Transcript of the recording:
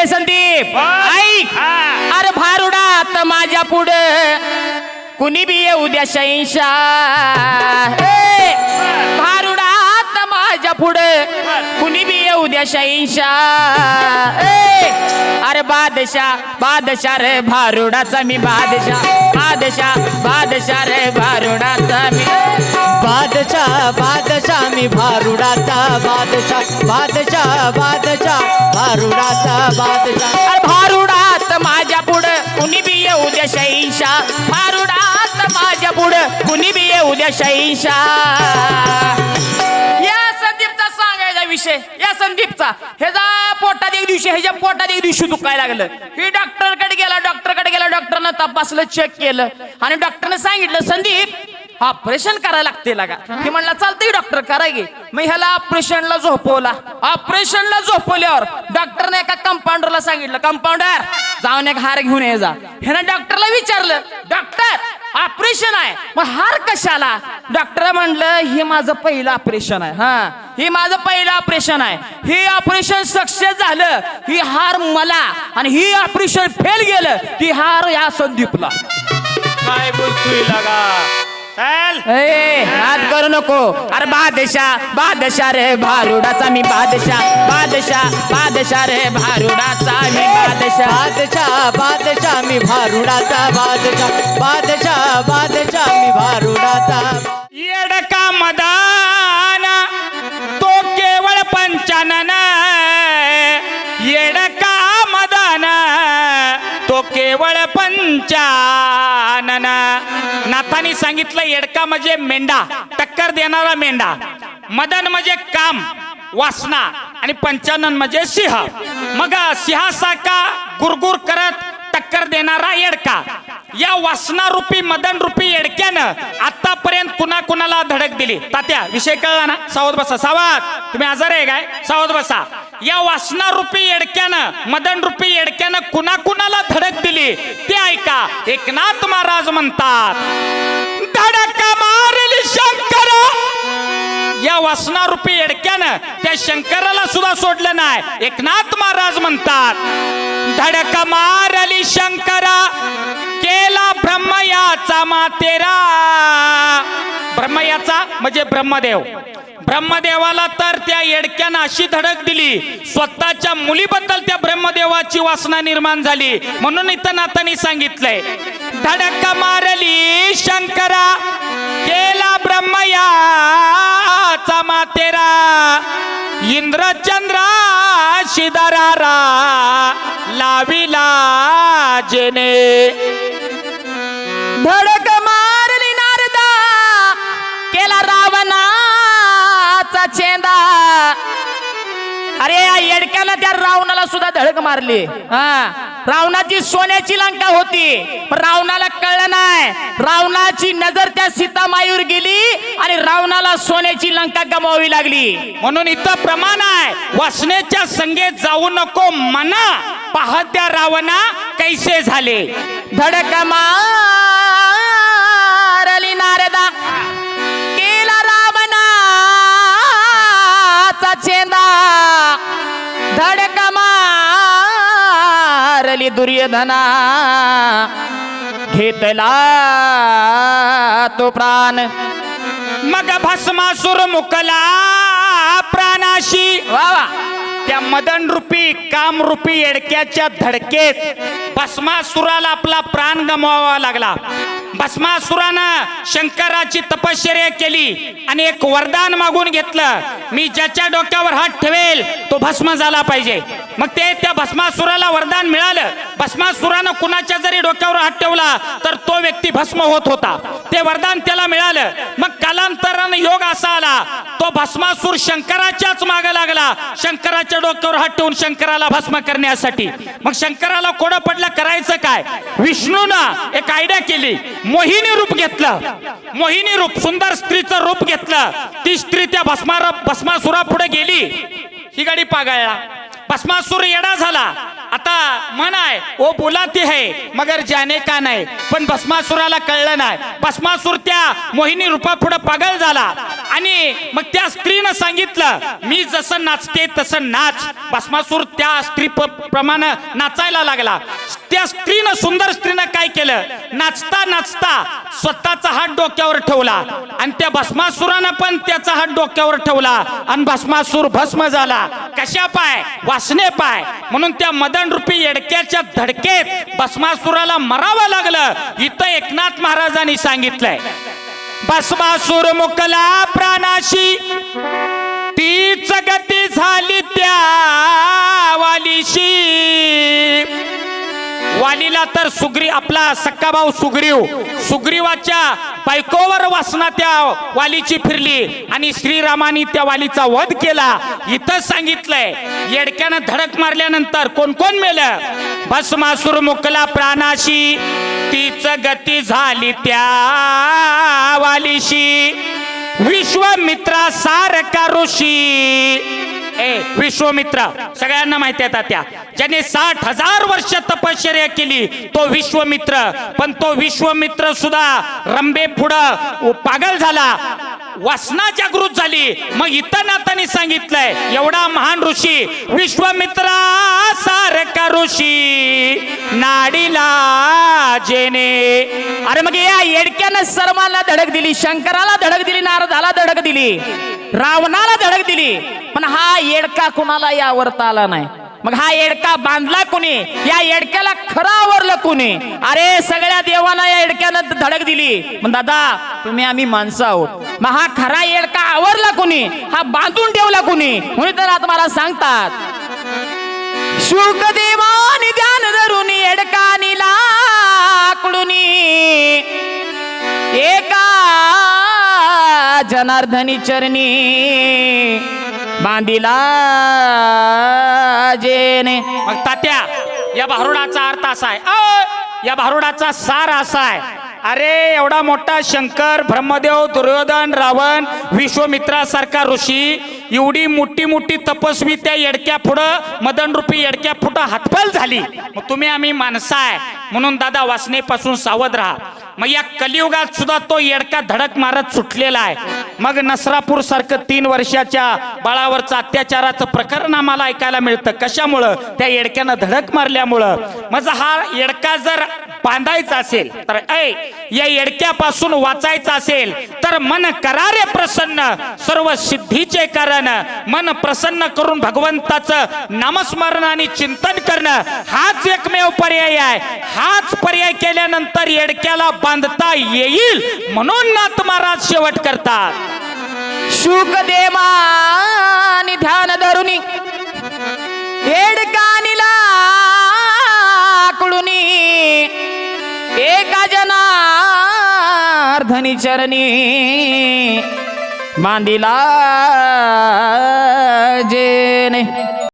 संदीप ऐक, अरे भारुडात माझ्या पुढे कुणी बी येऊ द्या शैंशा, भारुडात माझ्या पुढे कुणी बी येऊ द्या शैंशा, अरे बादशाह रे भारुडाचा मी बादशाह रे भारुडाचा मी बादशाह मी भारुडाचा बादशाह भारुडाचा बादशाह. अरे भारुडात माझ्या पुढे कुणी बी येऊ द्या शैंशा, भारुडात माझ्या पुढे कुणी बी येऊ द्या शैंशा. या संदीपचा सांगायचा विषय, या संदीपचा ह्याच्या पोटात एक दिवशी दुखायला लागलं. ही डॉक्टरकडे गेला, डॉक्टरनं तपासलं, चेक केलं आणि डॉक्टरने सांगितलं संदीप ऑपरेशन करायला लागते लागा. हे म्हणला चालतंय डॉक्टर कराय गे. मग ह्याला ऑपरेशनला झोपवल्यावर डॉक्टरने एका कंपाऊंडरला सांगितलं, कंपाऊंडर जाऊन एक हार घेऊन ये जा. ह्यानं डॉक्टरला विचारलं, डॉक्टर ऑपरेशन आहे मग हार कशाला? डॉक्टर म्हणलं हे माझं पहिलं ऑपरेशन आहे, हे माझं पहिलं ऑपरेशन आहे. हे ऑपरेशन सक्सेस झालं ही हार मला, आणि ही ऑपरेशन फेल गेलं ती हार या संदीपला. काय बोलतोय लागा? हात करू नको. अरे बादशाह रे भारुडाचा मी बादशाह रे भारुडाचा मी बादशाह मी भारुडाचा बादशाह मी भारुडाचा. येडका मदान तो केवळ पंचानन, येडका मदान तो केवळ पंचानन. नाथांनी सांगितलं येडका म्हणजे मेंढा, टक्कर देणारा मेंढा, मदन म्हणजे काम वासना, आणि पंचानन म्हणजे सिंह. मग सिंहासारखा गुरगुर करत टक्कर देणारा येडका. या वासना रूपी मदन रूपी येडक्यानं आतापर्यंत कुणाला धडक दिली? तात्या विषय कळला ना? सावध बसा, सावध. तुम्ही आजार आहे काय? सावध बसा. या वासना रूपी येडक्यानं, मदन रूपी येडक्यानं कुणाला धडक दिली ते ऐका. एकनाथ महाराज म्हणतात, धडक मारली शंकर. या वासना रूपी येडक्यानं त्या शंकराला सुद्धा सोडलं नाही. एकनाथ महाराज म्हणतात, धडक मारली शंकरा केला ब्रह्मयाचा मातेरा. ब्रह्मयाचा म्हणजे ब्रह्मदेव. ब्रह्मदेवाला तर त्या येडक्यानं अशी धडक दिली, स्वतःच्या मुलीबद्दल त्या ब्रह्मदेवाची वासना निर्माण झाली. म्हणून इथं नाथांनी सांगितलंय, धडक मारली शंकरा केला ब्रह्मयाचा मातेरा. इंद्रचंद्रा शिदरारा लाविला जेने. धडक मारली नारदा केला रावणाचा चेंदा. अरे या येडक्याला त्या रावणाला सुद्धा धडक मारली. रावणाची सोन्याची लंका होती, पण रावणाला कळलं नाही. रावणाची नजर त्या सीतामाईवर गेली आणि रावणाला सोन्याची लंका गमावावी लागली. म्हणून इथं प्रमाण आहे, वासनेच्या संगेत जाऊ नको मना, पाहत्या रावणा कैसे झाले. धडक मारली नारदा केला रावणाचा चेंदा. धडक मारली दुर्योधना घेतला तो प्राण. मग भस्मासुर मुकला प्राणाशी. वा त्या मदन रूपी काम रूपी येडक्याच्या धडकेत भस्मासुराला आपला प्राण गमवावा लागला. भस्मासुरानं शंकराची तपश्चर्या केली आणि एक वरदान मागून घेतलं, मी ज्याच्या डोक्यावर हात ठेवेल तो भस्म झाला पाहिजे. मग ते त्या भस्मासुराला वरदान मिळालं. भस्मासुरानं कुणाच्या जरी डोक्यावर हात ठेवला तर तो व्यक्ती भस्म होत होता. ते वरदान त्याला मिळालं. मग कालांतरानं योग असा आला, तो भस्मासूर शंकराच्याच मागे लागला, शंकराच्या डोक्यावर हात ठेवून शंकराला भस्म करण्यासाठी. मग शंकराला कोडं पडलं, करायचं काय? विष्णूनं एक आयडिया केली, मोहिनी रूप घेतलं. मोहिनी रूप, सुंदर स्त्रीचं रूप घेतलं. ती स्त्री त्या भस्मासुरा पुढे गेली. ही गाडी पागाळला. भस्मासुर येडा झाला. आता मन आहे ओ बुलाती है मगर जाने का नाही. पण भस्मासुराला कळलं नाही. भस्मासुर त्या मोहिनी रूपा पुढे पागल झाला. आणि मग त्या स्त्रीनं सांगितलं मी जसं नाचते तसं नाच. भस्मासूर त्या स्त्री प्रमाणे नाचायला लागला. त्या स्त्रीनं, सुंदर स्त्रीनं काय केलं, नाचता नाचता स्वतःचा हात डोक्यावर ठेवला आणि त्या भस्मासुरानं पण त्याचा हात डोक्यावर ठेवला आणि भस्मासूर भस्म झाला. कशा पाय, वासने पाय. म्हणून त्या मदन रूपी येडक्याच्या धडकेत भस्मासुराला मरावं लागलं. इथं एकनाथ महाराजांनी सांगितलंय, भस्मासूर मुकला प्राणाशी, तीच गती झाली त्या वालीशी. वालीला तर आपला सक्का भाऊ सुग्रीवाच्या बायकोवर वासना त्या वालीची फिरली आणि श्रीरामानी त्या वालीचा वध केला. इथं सांगितलंय येडक्यानं धडक मारल्यानंतर कोण कोण मेलं. भस्मासूर मुकला प्राणाशी, तीच गती झाली त्या वालीशी. विश्वामित्रा सारखा ऋषी, विश्वामित्र सगळ्यांना माहिती आहे त्या, ज्याने 60,000 वर्ष तपश्चर्या केली तो विश्वामित्र. पण तो विश्वामित्र सुद्धा रंबे पुढं पागल झाला, वासना जागृत झाली. मग इथं नाथांनी सांगितलंय एवढा महान ऋषी विश्वामित्रा सारखा ऋषी नाडीला जेने. अरे मग या येडक्यानं सर्वांना धडक दिली, शंकराला धडक दिली, नारदाला धडक दिली, रावणाला धडक दिली. पण हा येडका कुणाला यावरता आला नाही. मग हा येडका बांधला कुणी, या येडक्याला खरं आवरलं कुणी. अरे सगळ्या देवांना या येडक्यानं धडक दिली. मग दादा तुम्ही आम्ही माणसं आहोत, मग हा खरा येडका आवरला कुणी, हा बांधून ठेवला कुणी. म्हणून तर आता मला सांगतात, शुकदेवानी ध्यान धरून येडकानी लाकडुनी, एका जनार्दनी चरणी बांधिला जेने. मग तात्या या भारुडाचा अर्थ असा आहे, या भारुडाचा सार असा आहे, अरे एवढा मोठा शंकर, ब्रह्मदेव, दुर्योधन, रावण, विश्वामित्रासारखा ऋषी, एवढी मोठी मोठी तपस्वी त्या येडक्या पुढं, मदन रूपी येडक्या पुढं हातपाल झाली. मग तुम्ही आम्ही माणसं आहे म्हणून दादा वासनेपासून सावध राहा. मग या कलियुगात सुद्धा तो येडका धडक मारत सुटलेला आहे. मग नसरापूर सारखं 3 वर्षाच्या बाळावरचं अत्याचाराचं प्रकरण आम्हाला ऐकायला मिळतं. कशामुळं, त्या येडक्यानं धडक मारल्यामुळं. मग हा येडका जर बांधायचा असेल तर या येडक्यापासून वाचायचं असेल तर मन करारे प्रसन्न, सर्व सिद्धीचे कारण. मन प्रसन्न करून भगवंताचं नामस्मरण आणि चिंतन करणं हाच एकमेव पर्याय आहे. हाच पर्याय केल्यानंतर येडक्याला बांधता येईल. म्हणून नाथ महाराज शेवट करतात, शुकदेवानी ध्यान धरुनी येडकानी लाकडुनी, एका जनार्दनी चरणी बांधिला जेने.